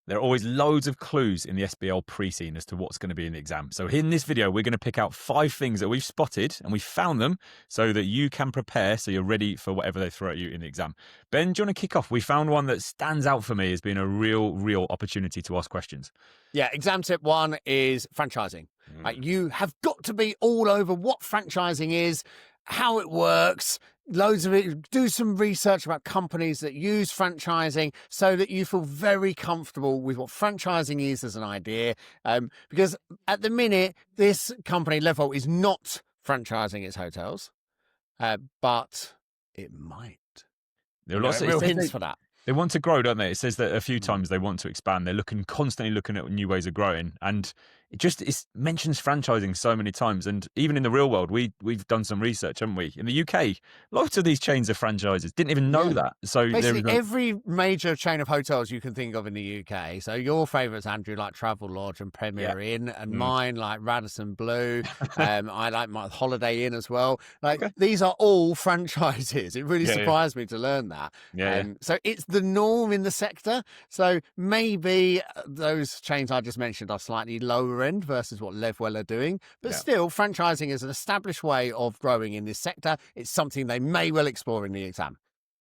there are always loads of clues in the SBL pre-scene as to what's going to be in the exam. So in this video, we're going to pick out 5 things that we've spotted and we found them so that you can prepare so you're ready for whatever they throw at you in the exam. Ben, do you want to kick off? We found one that stands out for me as being a real opportunity to ask questions. Yeah, exam tip 1 is franchising. Like, you have got to be all over what franchising is, how it works, loads of it. Do some research about companies that use franchising so that you feel very comfortable with what franchising is as an idea. Because at the minute, this company, Levwell, is not franchising its hotels, but it might. There are lots of real hints for that. They want to grow, don't they? It says that a few times they want to expand. They're constantly looking at new ways of growing. And it mentions franchising so many times. And even in the real world, we've done some research, haven't we? In the UK, lots of these chains are franchises. Didn't even know that. So basically, every major chain of hotels you can think of in the UK. So your favourites, Andrew, like Travelodge and Premier Inn, and mine like Radisson Blu. I like my Holiday Inn as well. These are all franchises. It really surprised me to learn that. So it's the norm in the sector. So maybe those chains I just mentioned are slightly lower end versus what Levwell are doing, but still, franchising is an established way of growing in this sector. It's something they may well explore in the exam.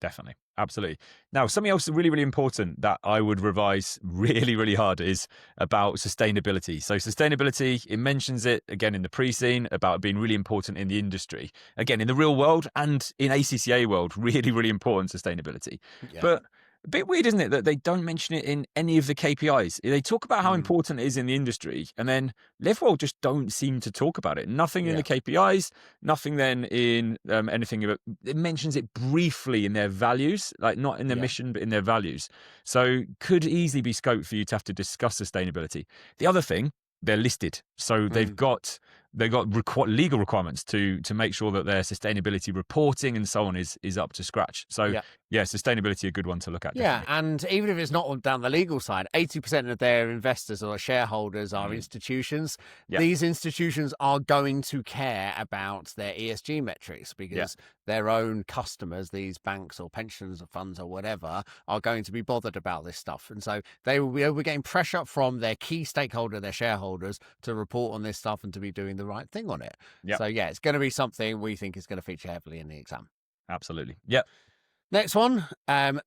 Definitely. Absolutely. Now, something else really important that I would revise really hard is about sustainability. So sustainability, it mentions it again in the pre-scene about it being really important in the industry. Again, in the real world and in ACCA world, really important sustainability. But a bit weird, isn't it, that they don't mention it in any of the KPIs? They talk about how important it is in the industry, and then Levwell just don't seem to talk about it. Nothing in the KPIs, nothing then in anything. It mentions it briefly in their values, like not in their mission, but in their values. So could easily be scope for you to have to discuss sustainability. The other thing, they're listed. So they've got legal requirements to make sure that their sustainability reporting and so on is up to scratch. So sustainability a good one to look at. Yeah, and even if it's not down the legal side, 80% of their investors or shareholders are institutions. These institutions are going to care about their ESG metrics because their own customers, these banks or pensions or funds or whatever, are going to be bothered about this stuff. And so they will be getting pressure from their key stakeholder, their shareholders, to report on this stuff and to be doing the right thing on it. So it's going to be something we think is going to feature heavily in the exam. Absolutely. Yep. Next one,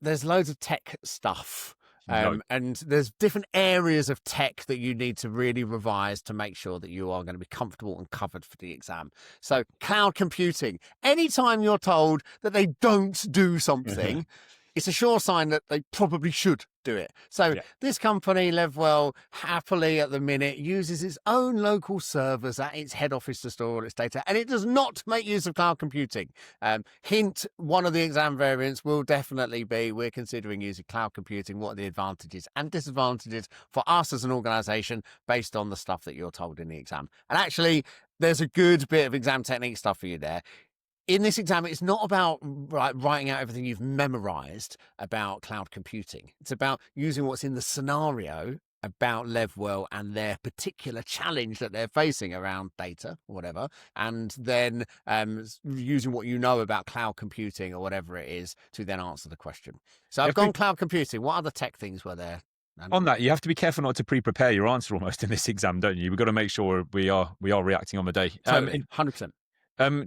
there's loads of tech stuff. And there's different areas of tech that you need to really revise to make sure that you are going to be comfortable and covered for the exam. So cloud computing, anytime you're told that they don't do something, it's a sure sign that they probably should do it. So this company, Levwell, happily at the minute uses its own local servers at its head office to store all its data, and it does not make use of cloud computing. Hint, one of the exam variants will definitely be, we're considering using cloud computing. What are the advantages and disadvantages for us as an organisation based on the stuff that you're told in the exam? And actually, there's a good bit of exam technique stuff for you there. In this exam, it's not about writing out everything you've memorized about cloud computing. It's about using what's in the scenario about Levwell and their particular challenge that they're facing around data or whatever, and then using what you know about cloud computing or whatever it is to then answer the question. So I've gone cloud computing. What other tech things were there? On that, you have to be careful not to pre-prepare your answer almost in this exam, don't you? We've got to make sure we are reacting on the day. Totally, 100%.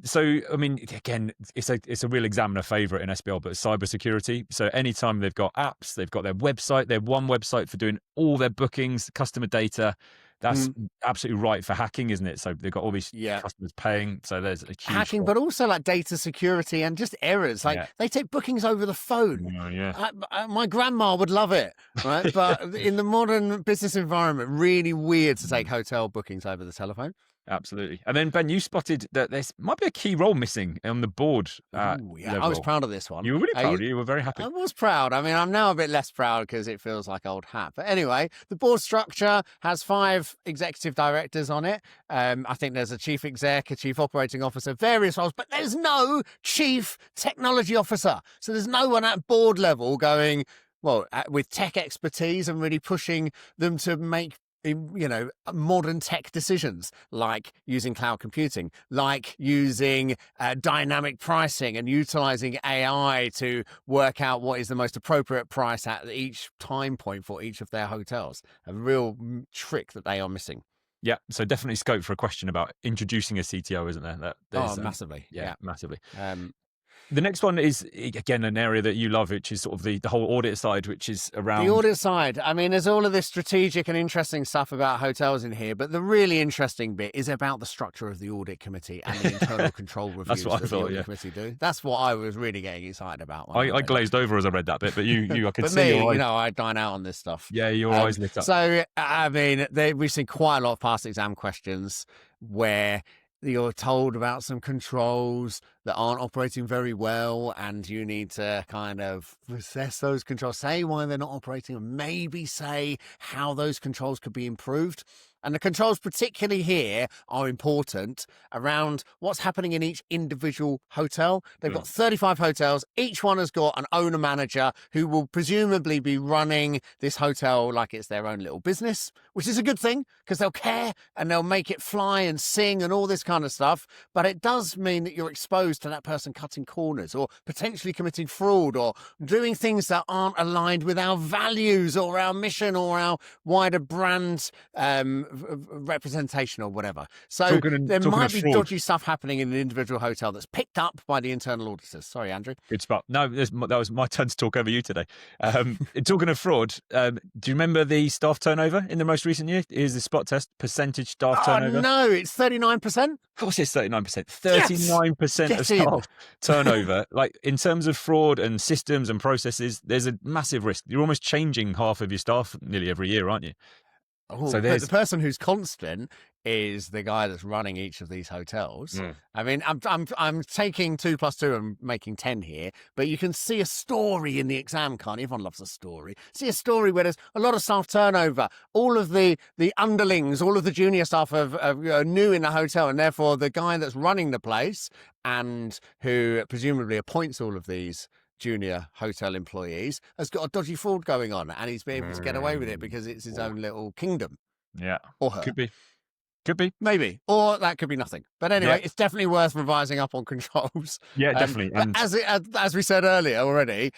So, I mean, again, it's a real examiner favorite in SBL, but cybersecurity. So anytime they've got apps, they've got their website, their one website for doing all their bookings, customer data. That's absolutely right for hacking, isn't it? So they've got all these customers paying. So there's a huge hacking, but also like data security and just errors. Like they take bookings over the phone. My grandma would love it, right? But in the modern business environment, really weird to take hotel bookings over the telephone. Absolutely. And then, Ben, you spotted that there might be a key role missing on the board. I was proud of this one. You were really proud. You were very happy. I was proud. I mean, I'm now a bit less proud because it feels like old hat. But anyway, the board structure has 5 executive directors on it. I think there's a chief exec, a chief operating officer, various roles, but there's no chief technology officer. So there's no one at board level going, with tech expertise and really pushing them to make modern tech decisions, like using cloud computing, like using dynamic pricing and utilizing AI to work out what is the most appropriate price at each time point for each of their hotels. A real trick that they are missing. Yeah, so definitely scope for a question about introducing a CTO, isn't there? Massively. Yeah, massively. Um, The next one is, again, an area that you love, which is sort of the whole audit side, which is around... The audit side. I mean, there's all of this strategic and interesting stuff about hotels in here, but the really interesting bit is about the structure of the audit committee and the internal control reviews what I that thought, the audit committee do. That's what I was really getting excited about. I glazed over as I read that bit, but I could but see me, your eyes. I dine out on this stuff. Yeah, your eyes lit up. So, I mean, we've seen quite a lot of past exam questions where you're told about some controls that aren't operating very well, and you need to kind of assess those controls, say why they're not operating, and maybe say how those controls could be improved. And the controls, particularly here, are important around what's happening in each individual hotel. They've got 35 hotels. Each one has got an owner-manager who will presumably be running this hotel like it's their own little business, which is a good thing because they'll care and they'll make it fly and sing and all this kind of stuff. But it does mean that you're exposed to that person cutting corners or potentially committing fraud or doing things that aren't aligned with our values or our mission or our wider brand representation or whatever. So there might be dodgy stuff happening in an individual hotel that's picked up by the internal auditors. Sorry, Andrew. Good spot. No, that was my turn to talk over you today. Talking of fraud, do you remember the staff turnover in the most recent year? Here's the spot test percentage staff turnover. No, it's 39%. Of course, it's 39%. 39% of staff turnover. Like in terms of fraud and systems and processes, there's a massive risk. You're almost changing half of your staff nearly every year, aren't you? Oh, so but the person who's constant is the guy that's running each of these hotels. I mean, I'm taking 2 + 2 and making 10 here, but you can see a story in the exam, can't you? Everyone loves a story. See a story where there's a lot of staff turnover. All of the underlings, all of the junior staff are new in the hotel, and therefore the guy that's running the place and who presumably appoints all of these junior hotel employees has got a dodgy fraud going on, and he's been able to get away with it because it's his own little kingdom. Yeah. Or her. Could be. Maybe. Or that could be nothing. But anyway, it's definitely worth revising up on controls. Yeah, definitely. And as we said earlier already,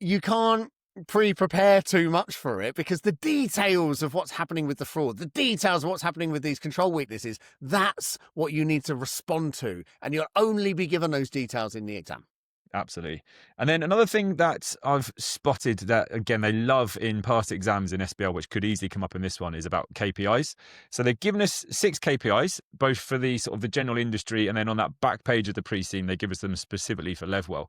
you can't prepare too much for it because the details of what's happening with the fraud, the details of what's happening with these control weaknesses, that's what you need to respond to. And you'll only be given those details in the exam. Absolutely. And then another thing that I've spotted that, again, they love in past exams in SBL, which could easily come up in this one, is about KPIs. So they've given us 6 KPIs, both for the sort of the general industry, and then on that back page of the pre-scene, they give us them specifically for Levwell.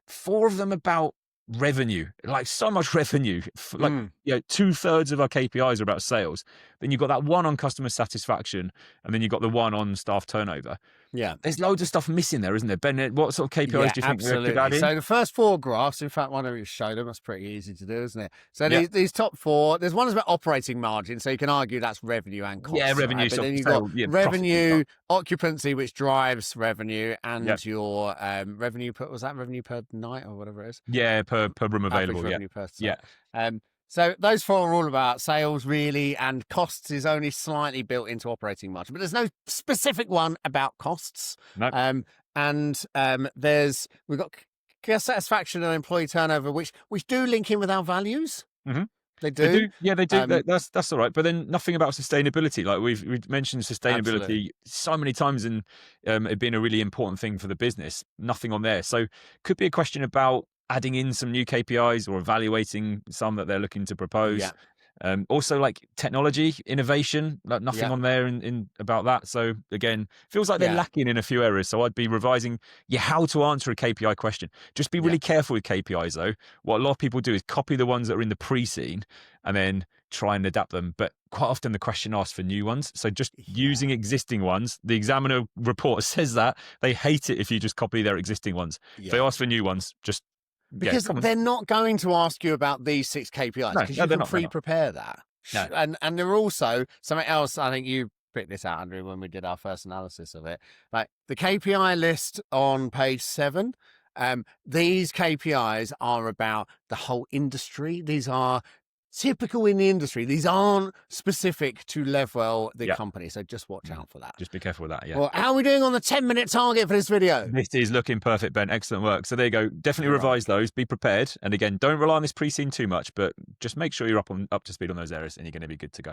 4 of them about revenue, like so much revenue, like 2/3 of our KPIs are about sales. Then you've got that one on customer satisfaction, and then you've got the one on staff turnover. Yeah, there's loads of stuff missing there, isn't there, Ben? What sort of KPIs do you think we could add in? So the first 4 graphs, in fact, why don't we show them? That's pretty easy to do, isn't it? So these top 4, there's one is about operating margin, so you can argue that's revenue and cost. Yeah, revenue. Right? But then you've got revenue, occupancy, which drives revenue, and your revenue per, was that revenue per night or whatever it is? Yeah, per room available. Revenue per So those 4 are all about sales, really, and costs is only slightly built into operating margin. But there's no specific one about costs. No. We've got guest satisfaction and employee turnover, which do link in with our values. Mm-hmm. They do. Yeah, they do. That's all right. But then nothing about sustainability. Like we've mentioned sustainability so many times, and it being a really important thing for the business. Nothing on there. So could be a question about adding in some new KPIs or evaluating some that they're looking to propose. Yeah. Also, like technology, innovation, like nothing on there in about that. So again, feels like they're lacking in a few areas. So I'd be revising how to answer a KPI question. Just be really careful with KPIs though. What a lot of people do is copy the ones that are in the pre-scene and then try and adapt them. But quite often the question asks for new ones. So just using existing ones, the examiner report says that they hate it if you just copy their existing ones. If they ask for new ones, just because they're not going to ask you about these 6 KPIs because you can pre-prepare that. No. And there are also something else. I think you picked this out, Andrew, when we did our first analysis of it. Like the KPI list on page 7. These KPIs are about the whole industry. These are typical in the industry. These aren't specific to Levwell, the company. So just watch out for that. Just be careful with that. Yeah. Well, how are we doing on the 10-minute target for this video? This is looking perfect, Ben. Excellent work. So there you go. Definitely revise those. Be prepared. And again, don't rely on this pre-scene too much, but just make sure you're up to speed on those areas and you're going to be good to go.